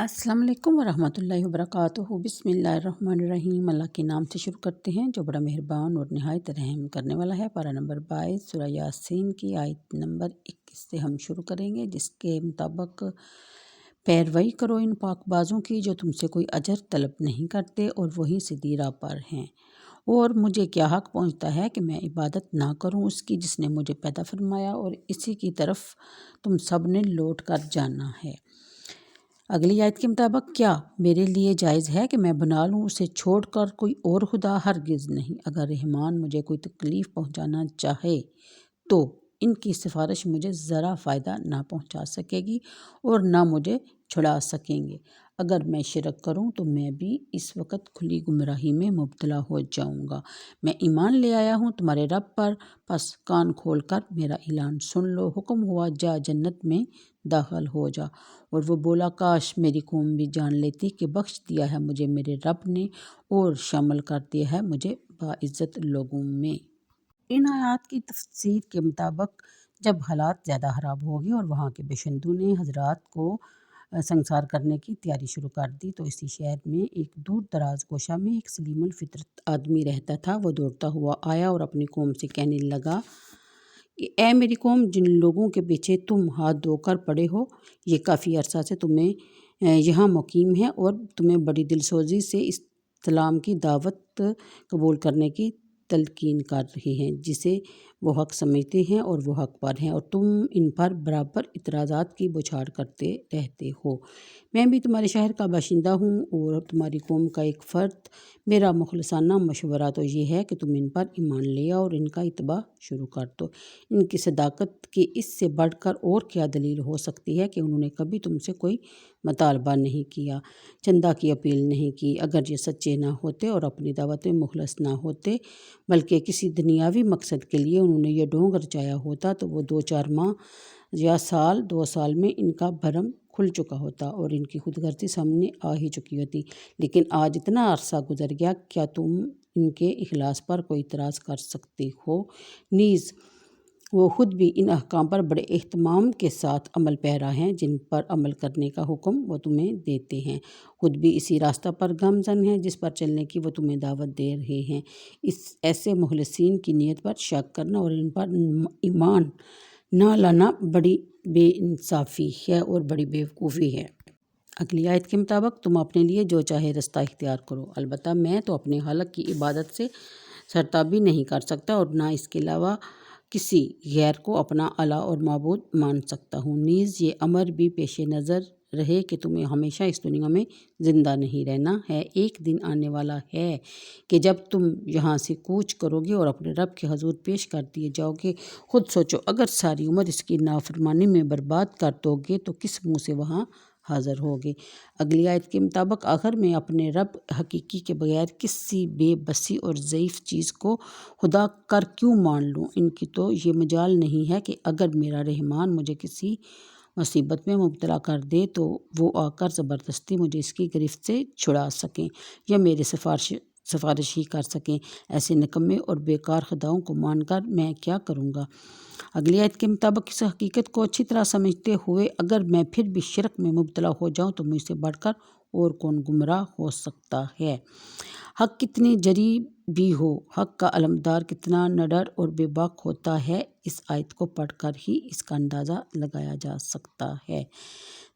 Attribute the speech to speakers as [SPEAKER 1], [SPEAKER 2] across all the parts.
[SPEAKER 1] السلام علیکم ورحمۃ اللہ وبرکاتہ۔ بسم اللہ الرحمن الرحیم۔ اللہ کے نام سے شروع کرتے ہیں جو بڑا مہربان اور نہایت رحم کرنے والا ہے۔ پارہ نمبر 22 سورہ یاسین کی آیت نمبر 21 سے ہم شروع کریں گے، جس کے مطابق پیروی کرو ان پاک بازوں کی جو تم سے کوئی اجر طلب نہیں کرتے اور وہی سیدھی راہ پر ہیں، اور مجھے کیا حق پہنچتا ہے کہ میں عبادت نہ کروں اس کی جس نے مجھے پیدا فرمایا، اور اسی کی طرف تم سب نے لوٹ کر جانا ہے۔ اگلی آیت کے مطابق کیا میرے لیے جائز ہے کہ میں بنا لوں اسے چھوڑ کر کوئی اور خدا؟ ہرگز نہیں۔ اگر رحمان مجھے کوئی تکلیف پہنچانا چاہے تو ان کی سفارش مجھے ذرا فائدہ نہ پہنچا سکے گی اور نہ مجھے چھڑا سکیں گے۔ اگر میں شرک کروں تو میں بھی اس وقت کھلی گمراہی میں مبتلا ہو جاؤں گا۔ میں ایمان لے آیا ہوں تمہارے رب پر، پس کان کھول کر میرا اعلان سن لو۔ حکم ہوا جا جنت میں داخل ہو جا، اور وہ بولا کاش میری قوم بھی جان لیتی کہ بخش دیا ہے مجھے میرے رب نے اور شامل کر دیا ہے مجھے باعزت لوگوں میں۔ ان آیات کی تفسیر کے مطابق جب حالات زیادہ خراب ہو گئے اور وہاں کے باشندوں نے حضرات کو سنسار کرنے کی تیاری شروع کر دی، تو اسی شہر میں ایک دور دراز گوشہ میں ایک سلیم الفطرت آدمی رہتا تھا۔ وہ دوڑتا ہوا آیا اور اپنی قوم سے کہنے لگا کہ اے میری قوم، جن لوگوں کے پیچھے تم ہاتھ دھو کر پڑے ہو، یہ کافی عرصہ سے تمہیں یہاں مقیم ہیں اور تمہیں بڑی دل سوزی سے اسلام کی دعوت قبول کرنے کی تلقین کر رہے ہیں، جسے وہ حق سمجھتے ہیں اور وہ حق پر ہیں، اور تم ان پر برابر اعتراضات کی بوچھار کرتے رہتے ہو۔ میں بھی تمہارے شہر کا باشندہ ہوں اور تمہاری قوم کا ایک فرد۔ میرا مخلصانہ مشورہ تو یہ ہے کہ تم ان پر ایمان لے آؤ اور ان کا اتباع شروع کر دو۔ ان کی صداقت کی اس سے بڑھ کر اور کیا دلیل ہو سکتی ہے کہ انہوں نے کبھی تم سے کوئی مطالبہ نہیں کیا، چندہ کی اپیل نہیں کی، اگر یہ سچے نہ ہوتے اور اپنی دعوت میں مخلص نہ ہوتے، بلکہ کسی دنیاوی مقصد کے لیے انہوں نے یہ ڈھونگ رچایا ہوتا، تو وہ 2-4 ماہ یا سال 2 سال میں ان کا بھرم کھل چکا ہوتا اور ان کی خود غرضی سامنے آ ہی چکی ہوتی۔ لیکن آج اتنا عرصہ گزر گیا، کیا تم ان کے اخلاص پر کوئی اعتراض کر سکتے ہو؟ نیز وہ خود بھی ان احکام پر بڑے اہتمام کے ساتھ عمل پیرا ہیں جن پر عمل کرنے کا حکم وہ تمہیں دیتے ہیں، خود بھی اسی راستہ پر گامزن ہیں جس پر چلنے کی وہ تمہیں دعوت دے رہے ہیں۔ اس ایسے مخلصین کی نیت پر شک کرنا اور ان پر ایمان نہ لانا بڑی بے انصافی ہے اور بڑی بیوقوفی ہے۔ اگلی آیت کے مطابق تم اپنے لیے جو چاہے رستہ اختیار کرو، البتہ میں تو اپنے خالق کی عبادت سے سرتابی نہیں کر سکتا اور نہ اس کے علاوہ کسی غیر کو اپنا الہ اور معبود مان سکتا ہوں۔ نیز یہ امر بھی پیش نظر رہے کہ تمہیں ہمیشہ اس دنیا میں زندہ نہیں رہنا ہے۔ ایک دن آنے والا ہے کہ جب تم یہاں سے کوچ کرو گے اور اپنے رب کے حضور پیش کر دیے جاؤ گے۔ خود سوچو، اگر ساری عمر اس کی نافرمانی میں برباد کر دو گے تو کس منہ سے وہاں حاضر ہوگے۔ اگلی آیت کے مطابق آخر میں اپنے رب حقیقی کے بغیر کسی بے بسی اور ضعیف چیز کو خدا کر کیوں مان لوں؟ ان کی تو یہ مجال نہیں ہے کہ اگر میرا رحمان مجھے کسی مصیبت میں مبتلا کر دے تو وہ آ کر زبردستی مجھے اس کی گرفت سے چھڑا سکیں یا میرے سفارش ہی کر سکیں۔ ایسے نکمے اور بیکار خداؤں کو مان کر میں کیا کروں گا؟ اگلی آیت کے مطابق اس حقیقت کو اچھی طرح سمجھتے ہوئے اگر میں پھر بھی شرک میں مبتلا ہو جاؤں تو مجھ سے بڑھ کر اور کون گمراہ ہو سکتا ہے؟ حق کتنی جری بھی ہو، حق کا علمدار کتنا نڈر اور بے باک ہوتا ہے، اس آیت کو پڑھ کر ہی اس کا اندازہ لگایا جا سکتا ہے۔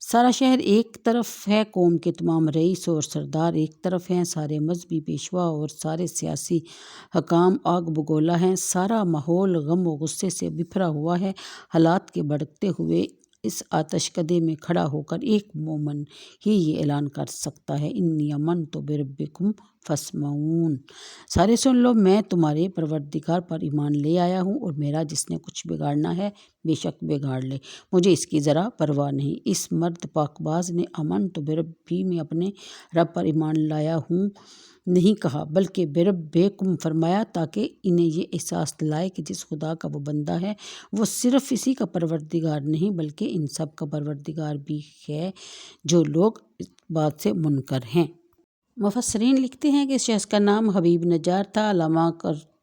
[SPEAKER 1] سارا شہر ایک طرف ہے، قوم کے تمام رئیس اور سردار ایک طرف ہیں، سارے مذہبی پیشوا اور سارے سیاسی حکام آگ بگولا ہیں، سارا ماحول غم و غصے سے بپھرا ہوا ہے۔ حالات کے بھڑکتے ہوئے اس آتش کدے میں کھڑا ہو کر ایک مومن ہی یہ اعلان کر سکتا ہے، انی آمنت بربکم فاسمعون۔ سارے سن لو، میں تمہارے پروردگار پر ایمان لے آیا ہوں اور میرا جس نے کچھ بگاڑنا ہے بے شک بگاڑ لے، مجھے اس کی ذرا پرواہ نہیں۔ اس مرد پاک باز نے آمنت بربی میں اپنے رب پر ایمان لایا ہوں نہیں کہا، بلکہ بربکم فرمایا، تاکہ انہیں یہ احساس دلائے کہ جس خدا کا وہ بندہ ہے وہ صرف اسی کا پروردگار نہیں بلکہ ان سب کا پروردگار بھی ہے جو لوگ اس بات سے منکر ہیں۔ مفسرین لکھتے ہیں کہ اس شخص کا نام حبیب نجار تھا۔ علامہ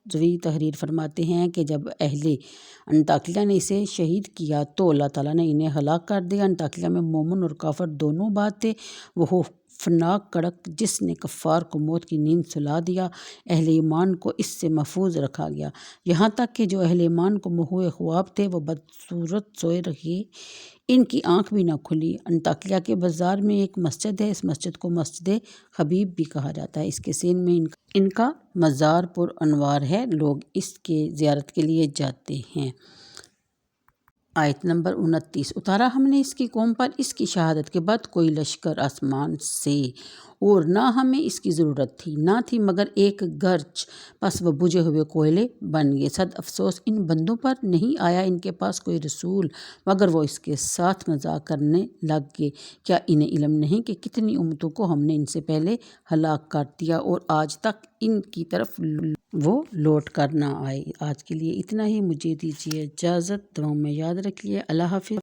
[SPEAKER 1] زوی تحریر فرماتے ہیں کہ جب اہل انطاکیہ نے اسے شہید کیا تو اللہ تعالیٰ نے انہیں ہلاک کر دیا۔ انطاکیہ میں مومن اور کافر دونوں بات تھے۔ وہ خوفناک کڑک جس نے کفار کو موت کی نیند سلا دیا، اہل ایمان کو اس سے محفوظ رکھا گیا، یہاں تک کہ جو اہل ایمان کو محو خواب تھے وہ بدصورت سوئے رہے، ان کی آنکھ بھی نہ کھلی۔ انطاکیہ کے بازار میں ایک مسجد ہے، اس مسجد کو مسجد حبیب بھی کہا جاتا ہے۔ اس کے سین میں ان کا مزار پر انوار ہے، لوگ اس کے زیارت کے لیے جاتے ہیں۔ آیت نمبر 29۔ اتارا ہم نے اس کی قوم پر اس کی شہادت کے بعد کوئی لشکر آسمان سے، اور نہ ہمیں اس کی ضرورت تھی، نہ تھی مگر ایک گرج، پس وہ بجھے ہوئے کوئلے بن گئے۔ صد افسوس ان بندوں پر نہیں آیا ان کے پاس کوئی رسول مگر وہ اس کے ساتھ مذاق کرنے لگ گئے۔ کیا انہیں علم نہیں کہ کتنی امتوں کو ہم نے ان سے پہلے ہلاک کر دیا اور آج تک ان کی طرف وہ لوٹ کر نہ آئے۔ آج کے لیے اتنا ہی، مجھے دیجیے اجازت، دعاؤں میں یاد رکھیے۔ اللہ حافظ۔